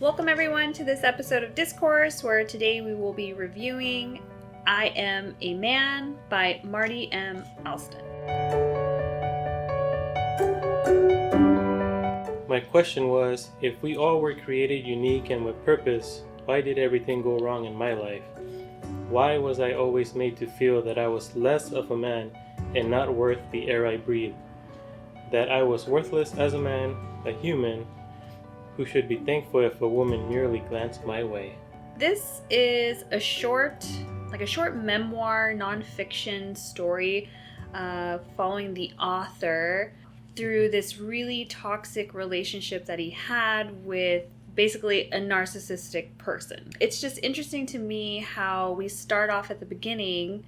Welcome everyone to this episode of Discourse, where today we will be reviewing I Am a Man by Marty M. Alston. My question was, if we all were created unique and with purpose, why did everything go wrong in my life? Why was I always made to feel that I was less of a man and not worth the air I breathe? That I was worthless as a man, a human, who should be thankful if a woman merely glanced my way. This is a short memoir, nonfiction story following the author through this really toxic relationship that he had with basically a narcissistic person. It's just interesting to me how we start off at the beginning,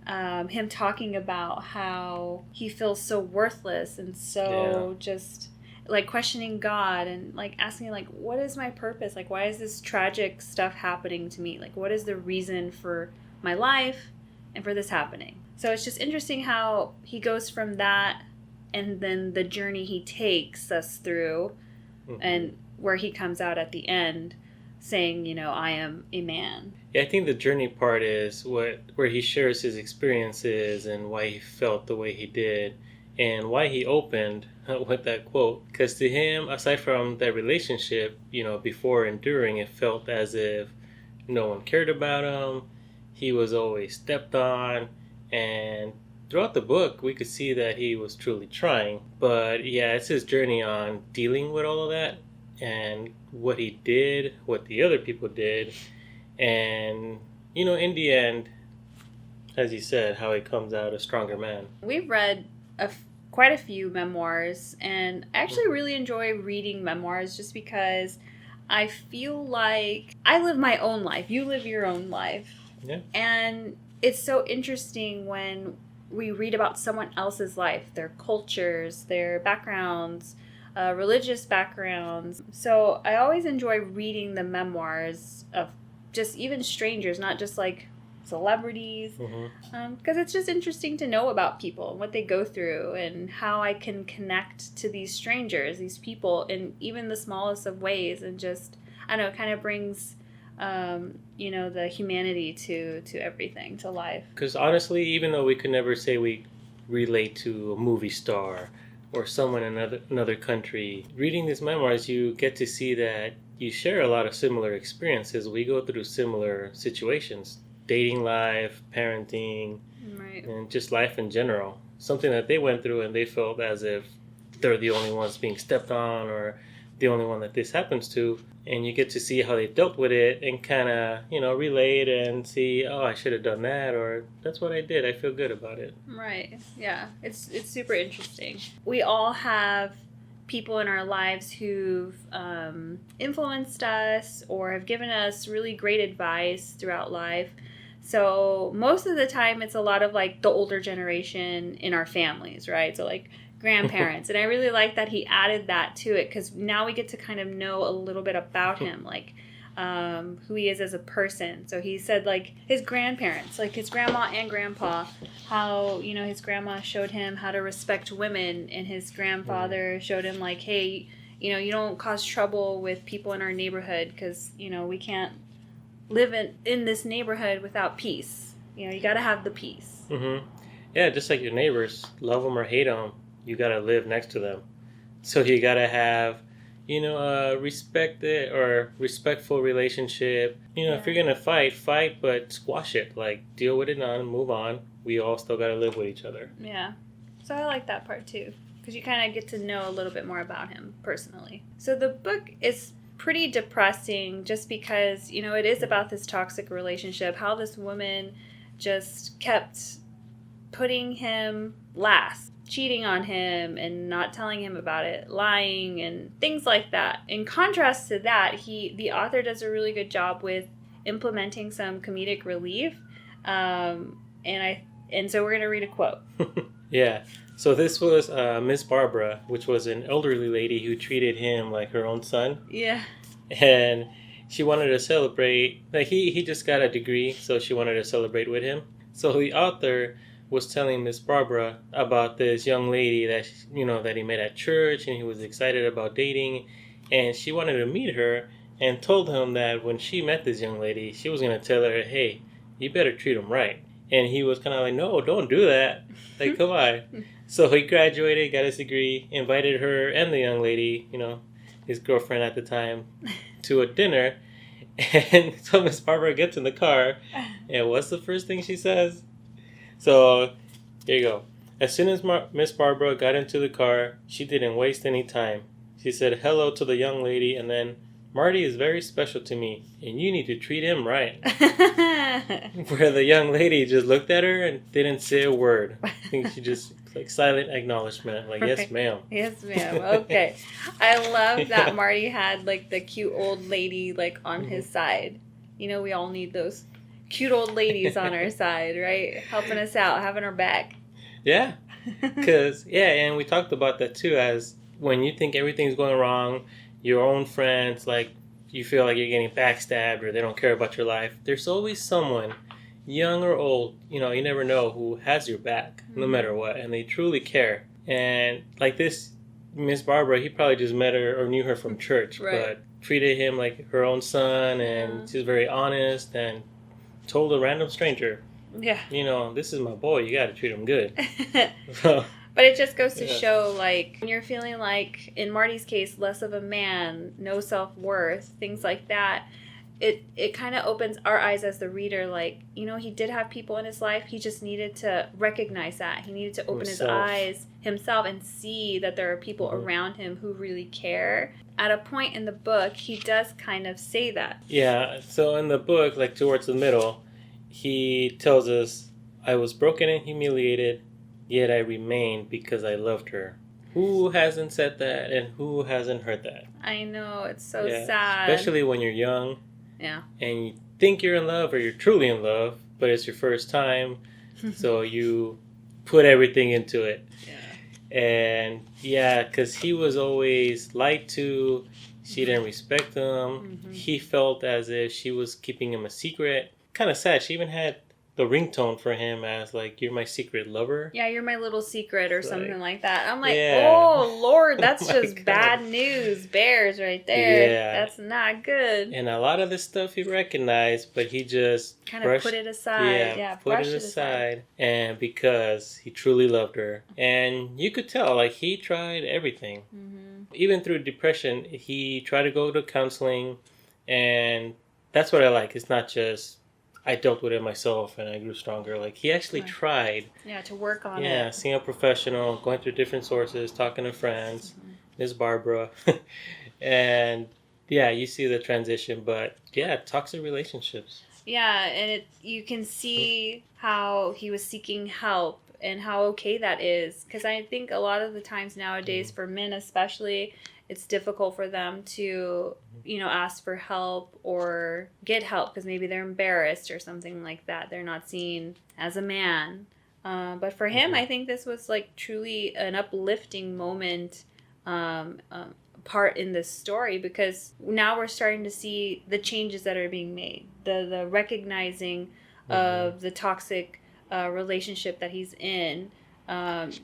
him talking about how he feels so worthless and so just like questioning God and like asking like, what is my purpose? Like, why is this tragic stuff happening to me? Like, what is the reason for my life and for this happening? So it's just interesting how he goes from that and then the journey he takes us through and where he comes out at the end saying, you know, I am a man. Yeah, I think the journey part is where he shares his experiences and why he felt the way he did and why he opened with that quote. Because to him, aside from that relationship, you know, before and during, it felt as if no one cared about him. He was always stepped on. And throughout the book, we could see that he was truly trying. But yeah, it's his journey on dealing with all of that and what he did, what the other people did. And, you know, in the end, as you said, how he comes out a stronger man. We've read quite a few memoirs, and I actually really enjoy reading memoirs just because I feel like I live my own life. You live your own life. Yeah. And it's so interesting when we read about someone else's life, their cultures, their backgrounds, religious backgrounds. So I always enjoy reading the memoirs of just even strangers, not just like celebrities, because it's just interesting to know about people and what they go through and how I can connect to these strangers, these people, in even the smallest of ways, and just, I don't know, it kind of brings you know, the humanity to everything, to life. Because honestly, even though we could never say we relate to a movie star or someone in another country, reading these memoirs, you get to see that you share a lot of similar experiences. We go through similar situations. Dating life, parenting, right, and just life in general. Something that they went through and they felt as if they're the only ones being stepped on or the only one that this happens to. And you get to see how they dealt with it and kind of, you know, relate and see, oh, I should have done that, or that's what I did. I feel good about it. Right. Yeah. It's super interesting. We all have people in our lives who've influenced us or have given us really great advice throughout life. So most of the time it's a lot of like the older generation in our families, right? So like grandparents. And I really like that he added that to it, because now we get to kind of know a little bit about him, like who he is as a person. So he said like his grandparents, like his grandma and grandpa, how, you know, his grandma showed him how to respect women, and his grandfather showed him like, hey, you know, you don't cause trouble with people in our neighborhood because, you know, we can't live in this neighborhood without peace. You know, you got to have the peace. Yeah, just like your neighbors, love them or hate them, you got to live next to them. So you got to have, you know, a respectful relationship. You know, if you're going to fight, but squash it. Like, deal with it and move on. We all still got to live with each other. Yeah. So I like that part too, because you kind of get to know a little bit more about him personally. So the book is pretty depressing just because, you know, it is about this toxic relationship, how this woman just kept putting him last, cheating on him and not telling him about it, lying and things like that. In contrast to that, the author does a really good job with implementing some comedic relief. And so we're going to read a quote. Yeah. So this was Miss Barbara, which was an elderly lady who treated him like her own son. Yeah. And she wanted to celebrate. Like he just got a degree, so she wanted to celebrate with him. So the author was telling Miss Barbara about this young lady that, you know, that he met at church, and he was excited about dating, and she wanted to meet her. and told him that when she met this young lady, she was going to tell her, hey, you better treat him right. And he was kind of like, no, don't do that. Like, come on. So he graduated, got his degree, invited her and the young lady, his girlfriend at the time, to a dinner. And so Miss Barbara gets in the car, and what's the first thing she says? So, here you go. As soon as Miss Barbara got into the car, she didn't waste any time. She said hello to the young lady, and then, Marty is very special to me, and you need to treat him right. Where the young lady just looked at her and didn't say a word. I think she just, like, silent acknowledgement, like, right. Yes, ma'am. Yes, ma'am. Okay. I love that Marty had, like, the cute old lady, like, on his side. We all need those cute old ladies on our side, right? Helping us out, having our back. Yeah. Because, and we talked about that, too, as when you think everything's going wrong, your own friends, like, you feel like you're getting backstabbed or they don't care about your life, there's always someone, young or old, you never know, who has your back, no matter what, and they truly care. And like this Miss Barbara, he probably just met her or knew her from church, right. But treated him like her own son, and she's very honest, and told a random stranger, this is my boy, you got to treat him good. But it just goes to show, like, when you're feeling like, in Marty's case, less of a man, no self-worth, things like that, it kind of opens our eyes as the reader, like, he did have people in his life. He just needed to recognize that. He needed to open his eyes himself and see that there are people around him who really care. At a point in the book, he does kind of say that. Yeah, so in the book, like, towards the middle, he tells us, I was broken and humiliated, yet I remained because I loved her. Who hasn't said that, and who hasn't heard that? I know, it's so sad. Especially when you're young. Yeah. And you think you're in love, or you're truly in love, but it's your first time. So you put everything into it. Yeah. And because he was always lied to. She didn't respect him. He felt as if she was keeping him a secret. Kind of sad. She even had the ringtone for him as, like, you're my secret lover. Yeah, you're my little secret, or something like that. I'm like, oh, Lord, that's just bad news. Bears right there. Yeah. That's not good. And a lot of this stuff he recognized, but he just kind of put it aside. Yeah, put it aside. And because he truly loved her. And you could tell, like, he tried everything. Even through depression, he tried to go to counseling. And that's what I like. It's not just, I dealt with it myself and I grew stronger. Like, he actually tried. Yeah, to work on it. Yeah, seeing a professional, going through different sources, talking to friends, Ms. Barbara. And, you see the transition. But, toxic relationships. Yeah, and you can see how he was seeking help and how okay that is. Because I think a lot of the times nowadays, for men especially, it's difficult for them to, ask for help or get help because maybe they're embarrassed or something like that. They're not seen as a man. But for him, I think this was, like, truly an uplifting moment part in this story, because now we're starting to see the changes that are being made, the recognizing of the toxic relationship that he's in, and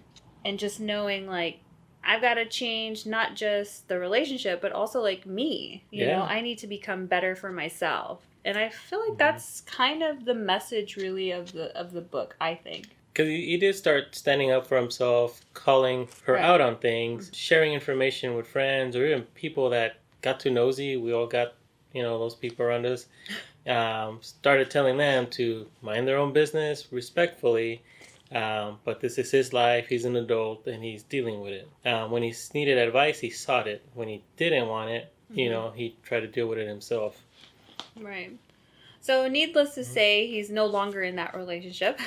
just knowing, like, I've got to change not just the relationship, but also, like, me. You know, I need to become better for myself. And I feel like that's kind of the message, really, of the book, I think. Because he did start standing up for himself, calling her out on things, sharing information with friends, or even people that got too nosy. We all got, those people around us. Started telling them to mind their own business respectfully. But this is his life. He's an adult and he's dealing with it. When he needed advice, he sought it. When he didn't want it, he tried to deal with it himself. Right. So needless to say, he's no longer in that relationship.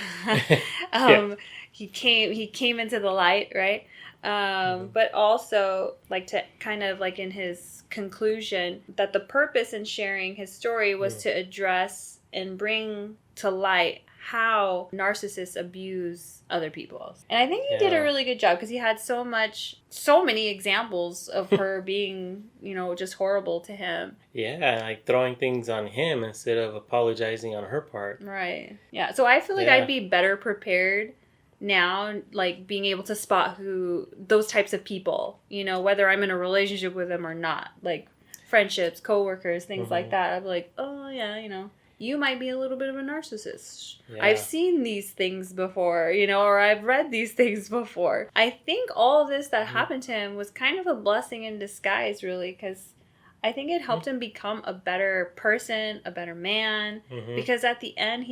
He came into the light, right? But also, like, to kind of, like, in his conclusion, that the purpose in sharing his story was to address and bring to light how narcissists abuse other people. And I think he did a really good job, because he had so many examples of her being, just horrible to him. Yeah, like throwing things on him instead of apologizing on her part. Right. Yeah. So I feel like I'd be better prepared now, like, being able to spot those types of people, whether I'm in a relationship with them or not. Like, friendships, coworkers, things like Mhm. that. I'd be like, oh yeah, you might be a little bit of a narcissist. Yeah. I've seen these things before, or I've read these things before. I think all of this that happened to him was kind of a blessing in disguise, really, because I think it helped him become a better person, a better man, because at the end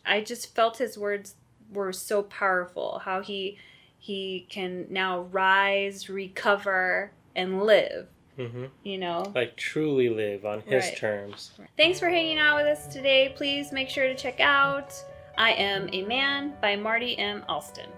I just felt his words were so powerful, how he can now rise, recover, and live. Like truly live on his Right. terms. Thanks for hanging out with us today. Please make sure to check out I Am a Man by Marty M. Alston.